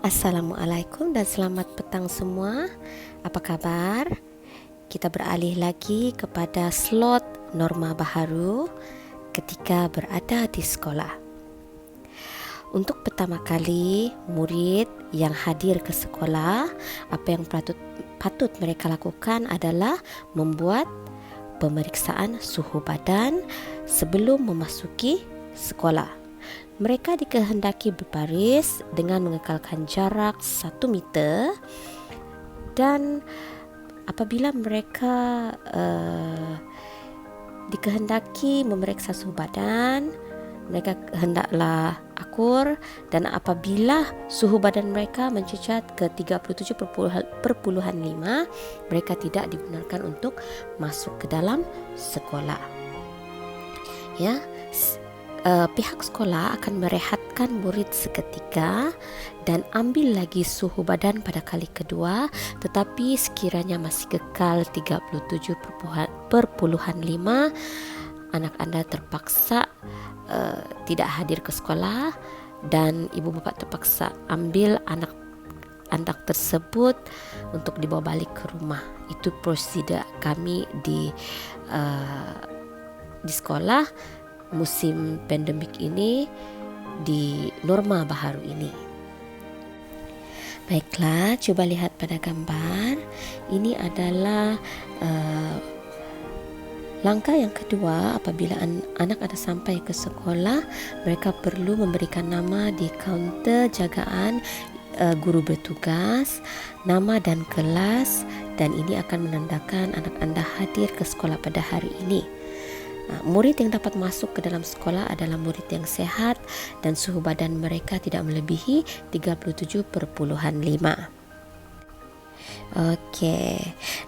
Assalamualaikum dan selamat petang semua. Apa kabar? Kita beralih lagi kepada slot norma baharu ketika berada di sekolah. Untuk pertama kali, murid yang hadir ke sekolah, apa yang patut mereka lakukan adalah membuat pemeriksaan suhu badan sebelum memasuki sekolah. Mereka dikehendaki berbaris dengan mengekalkan jarak 1 meter dan apabila mereka dikehendaki memeriksa suhu badan, mereka hendaklah akur, dan apabila suhu badan mereka mencecat ke 37.5, mereka tidak dibenarkan untuk masuk ke dalam sekolah. Ya, pihak sekolah akan merehatkan murid seketika dan ambil lagi suhu badan pada kali kedua, tetapi sekiranya masih kekal 37.5, anak anda terpaksa tidak hadir ke sekolah dan ibu bapa terpaksa ambil anak tersebut untuk dibawa balik ke rumah. Itu prosedur kami di sekolah musim pandemik ini, di norma baharu ini. Baiklah, coba lihat pada gambar. Ini adalah langkah yang kedua. Apabila anak ada sampai ke sekolah, mereka perlu memberikan nama di kaunter jagaan guru bertugas, nama dan kelas, dan ini akan menandakan anak anda hadir ke sekolah pada hari ini. Murid yang dapat masuk ke dalam sekolah adalah murid yang sehat dan suhu badan mereka tidak melebihi 37.5. Okey,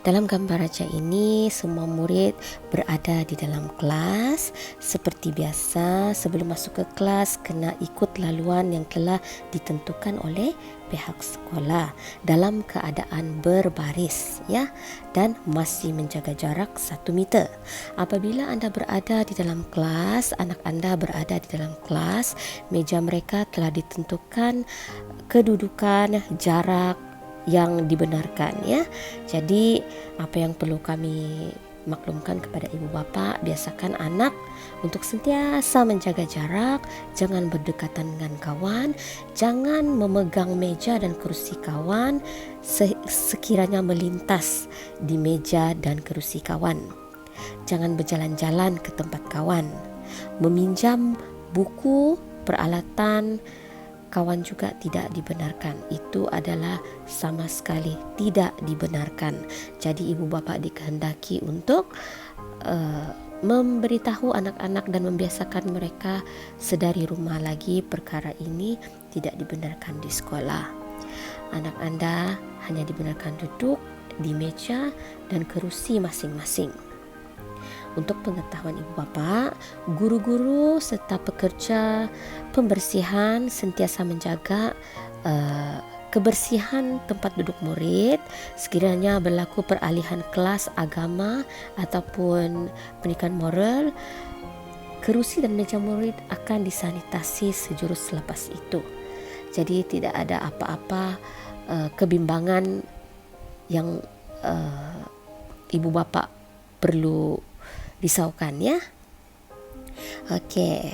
dalam gambar raja ini semua murid berada di dalam kelas. Seperti biasa, sebelum masuk ke kelas kena ikut laluan yang telah ditentukan oleh pihak sekolah dalam keadaan berbaris, ya, dan masih menjaga jarak 1 meter. Apabila anda berada di dalam kelas, anak anda berada di dalam kelas, meja mereka telah ditentukan kedudukan, jarak yang dibenarkan, ya. Jadi apa yang perlu kami maklumkan kepada ibu bapa, biasakan anak untuk sentiasa menjaga jarak, jangan berdekatan dengan kawan, jangan memegang meja dan kerusi kawan sekiranya melintas di meja dan kerusi kawan. Jangan berjalan-jalan ke tempat kawan. Meminjam buku, peralatan kawan juga tidak dibenarkan. Itu adalah sama sekali tidak dibenarkan. Jadi ibu bapa dikehendaki untuk memberitahu anak-anak dan membiasakan mereka sedari rumah lagi perkara ini tidak dibenarkan di sekolah. Anak anda hanya dibenarkan duduk di meja dan kerusi masing-masing. Untuk pengetahuan ibu bapa, guru-guru serta pekerja pembersihan sentiasa menjaga kebersihan tempat duduk murid. Sekiranya berlaku peralihan kelas agama ataupun pendidikan moral, kerusi dan meja murid akan disanitasi sejurus selepas itu. Jadi tidak ada apa-apa kebimbangan yang ibu bapa perlu risaukan, ya. Okey.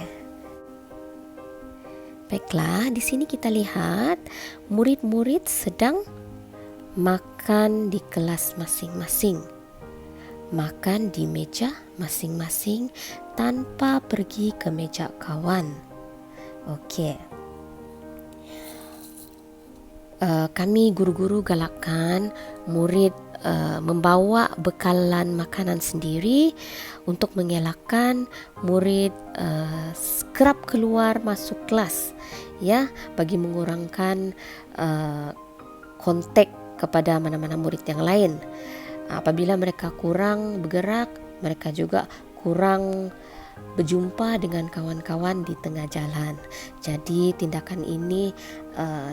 Baiklah, di sini kita lihat murid-murid sedang makan di kelas masing-masing. Makan di meja masing-masing tanpa pergi ke meja kawan. Okey. Kami guru-guru galakkan murid membawa bekalan makanan sendiri untuk mengelakkan murid kerap keluar masuk kelas, ya, bagi mengurangkan kontak kepada mana-mana murid yang lain. Apabila mereka kurang bergerak, mereka juga kurang berjumpa dengan kawan-kawan di tengah jalan. Jadi tindakan ini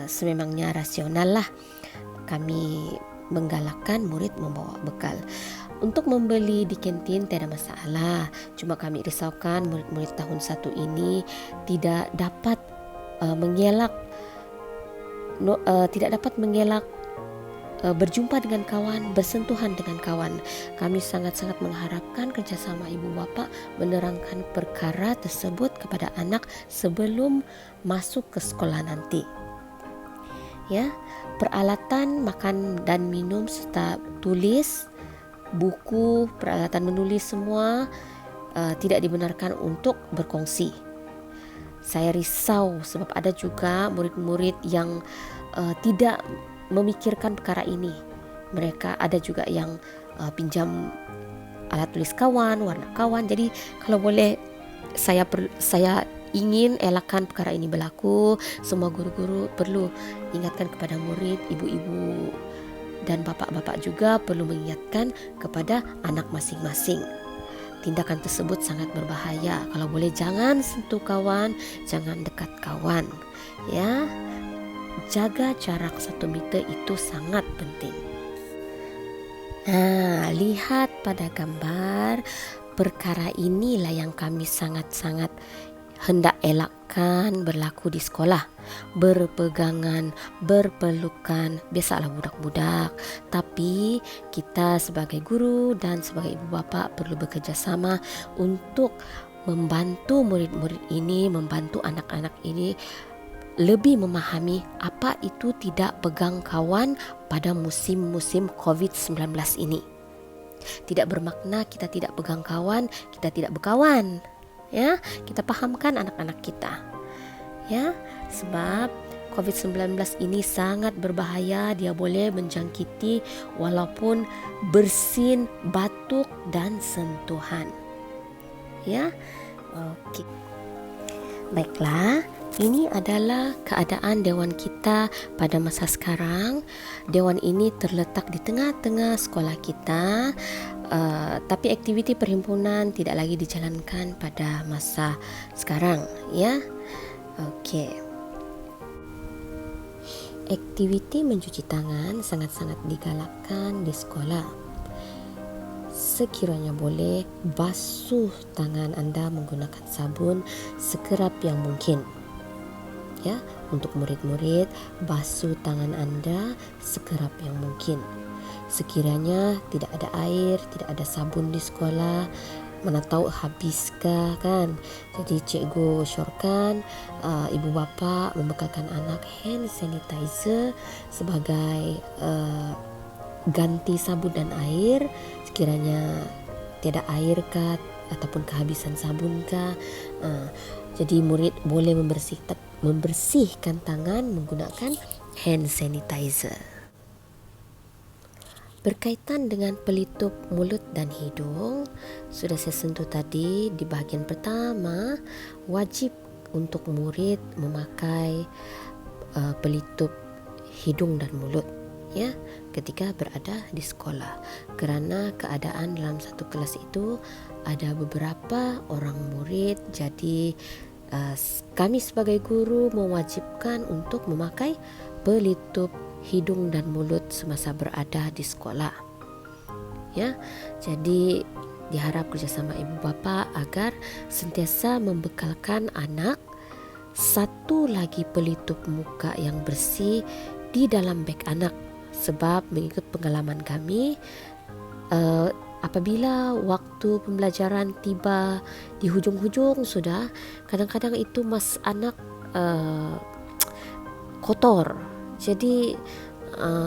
sememangnya rasional lah. Kami menggalakkan murid membawa bekal. Untuk membeli di kantin tidak ada masalah. Cuma kami risaukan murid-murid tahun 1 ini tidak dapat mengelak tidak dapat mengelak berjumpa dengan kawan, bersentuhan dengan kawan. Kami sangat-sangat mengharapkan kerjasama ibu bapa menerangkan perkara tersebut kepada anak sebelum masuk ke sekolah nanti. Ya, peralatan makan dan minum serta tulis, buku, peralatan menulis semua tidak dibenarkan untuk berkongsi. Saya risau sebab ada juga murid-murid yang tidak memikirkan perkara ini. Mereka ada juga yang pinjam alat tulis kawan, warna kawan. Jadi kalau boleh saya ingin elakkan perkara ini berlaku. Semua guru-guru perlu ingatkan kepada murid, ibu-ibu dan bapak-bapak juga perlu mengingatkan kepada anak masing-masing. Tindakan tersebut sangat berbahaya. Kalau boleh jangan sentuh kawan, jangan dekat kawan. Ya, jaga jarak 1 meter itu sangat penting. Nah, lihat pada gambar, perkara inilah yang kami sangat-sangat hendak elakkan berlaku di sekolah. Berpegangan, berpelukan, biasalah budak-budak. Tapi kita sebagai guru dan sebagai ibu bapa perlu bekerjasama untuk membantu murid-murid ini, membantu anak-anak ini lebih memahami apa itu tidak pegang kawan pada musim-musim COVID-19 ini. Tidak bermakna kita tidak pegang kawan, kita tidak berkawan. Ya, kita pahamkan anak-anak kita. Ya, sebab COVID-19 ini sangat berbahaya, dia boleh menjangkiti walaupun bersin, batuk dan sentuhan. Ya. Okey. Baiklah, ini adalah keadaan dewan kita pada masa sekarang. Dewan ini terletak di tengah-tengah sekolah kita, tapi aktiviti perhimpunan tidak lagi dijalankan pada masa sekarang, ya. Okey. Aktiviti mencuci tangan sangat-sangat digalakkan di sekolah. Sekiranya boleh, basuh tangan anda menggunakan sabun sekerap yang mungkin. Ya, untuk murid-murid, basuh tangan anda sekerap yang mungkin. Sekiranya tidak ada air, tidak ada sabun di sekolah, mana tahu habiskah kan. Jadi cikgu syorkan ibu bapa membekalkan anak hand sanitizer sebagai ganti sabun dan air. Sekiranya tiada air kah ataupun kehabisan sabun kah, jadi murid boleh membersihkan tangan menggunakan hand sanitizer. Berkaitan dengan pelitup mulut dan hidung, sudah saya sentuh tadi di bahagian pertama, wajib untuk murid memakai pelitup hidung dan mulut, ya, ketika berada di sekolah. Kerana keadaan dalam satu kelas itu ada beberapa orang murid, jadi kami sebagai guru mewajibkan untuk memakai pelitup hidung dan mulut semasa berada di sekolah. Ya, jadi diharap kerjasama ibu bapa agar sentiasa membekalkan anak satu lagi pelitup muka yang bersih di dalam beg anak. Sebab mengikut pengalaman kami, apabila waktu pembelajaran tiba di hujung-hujung sudah, kadang-kadang itu mas anak kotor. Jadi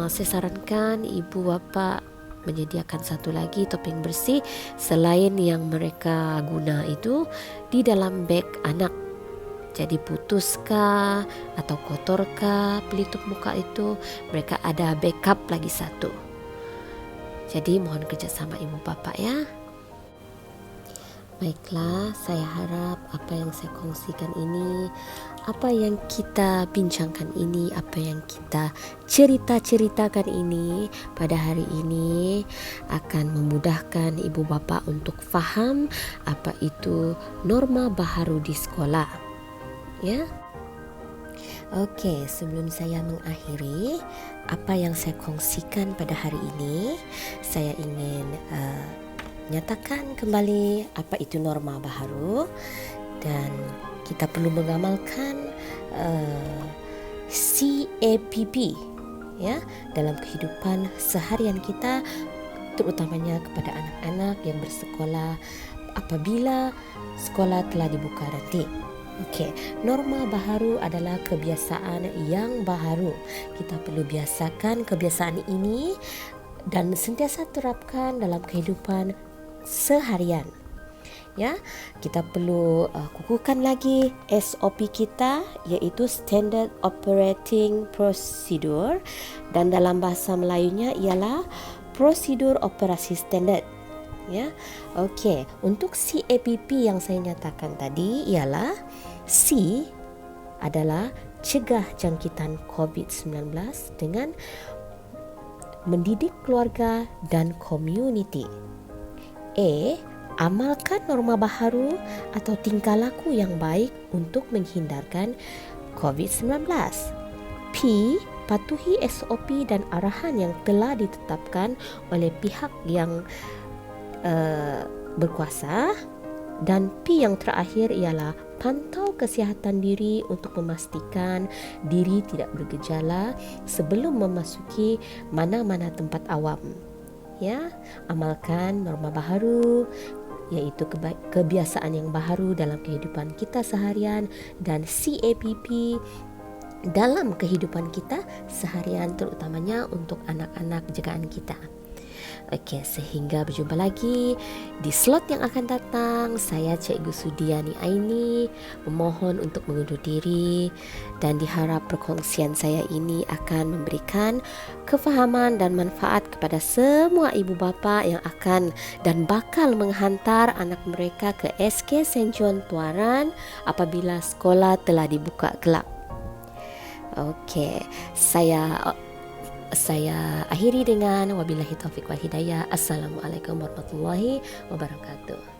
saya sarankan ibu bapa menyediakan satu lagi topeng bersih selain yang mereka guna itu di dalam beg anak. Jadi putuskah atau kotorkah pelitup muka itu, mereka ada backup lagi satu. Jadi mohon kerjasama ibu bapa, ya. Baiklah, saya harap apa yang saya kongsikan ini, apa yang kita bincangkan ini, apa yang kita ceritakan ini pada hari ini akan memudahkan ibu bapa untuk faham apa itu norma baharu di sekolah. Ya. Okey, sebelum saya mengakhiri apa yang saya kongsikan pada hari ini, saya ingin nyatakan kembali apa itu norma baharu dan kita perlu mengamalkan CAPP ya dalam kehidupan seharian kita, terutamanya kepada anak-anak yang bersekolah apabila sekolah telah dibuka nanti. Okey, norma baharu adalah kebiasaan yang baharu. Kita perlu biasakan kebiasaan ini dan sentiasa terapkan dalam kehidupan seharian. Ya, kita perlu kukuhkan lagi SOP kita, iaitu Standard Operating Procedure, dan dalam bahasa Melayunya ialah Prosedur Operasi Standard. Ya. Okey, untuk CAPP yang saya nyatakan tadi ialah C adalah cegah jangkitan COVID-19 dengan mendidik keluarga dan komuniti. A, amalkan norma baharu atau tingkah laku yang baik untuk menghindarkan COVID-19. P, patuhi SOP dan arahan yang telah ditetapkan oleh pihak yang berkuasa. Dan P yang terakhir ialah pantau kesihatan diri untuk memastikan diri tidak bergejala sebelum memasuki mana-mana tempat awam. Ya, amalkan norma baharu, iaitu kebiasaan yang baharu dalam kehidupan kita seharian, dan CAPP dalam kehidupan kita seharian, terutamanya untuk anak-anak jagaan kita. Okey, sehingga berjumpa lagi di slot yang akan datang. Saya Cikgu Sudiani Aini memohon untuk mengundur diri, dan diharap perkongsian saya ini akan memberikan kefahaman dan manfaat kepada semua ibu bapa yang akan dan bakal menghantar anak mereka ke SK St. John Tuaran apabila sekolah telah dibuka kelak. Okey, saya akhiri dengan wabillahi taufiq wal hidayah. Assalamualaikum warahmatullahi wabarakatuh.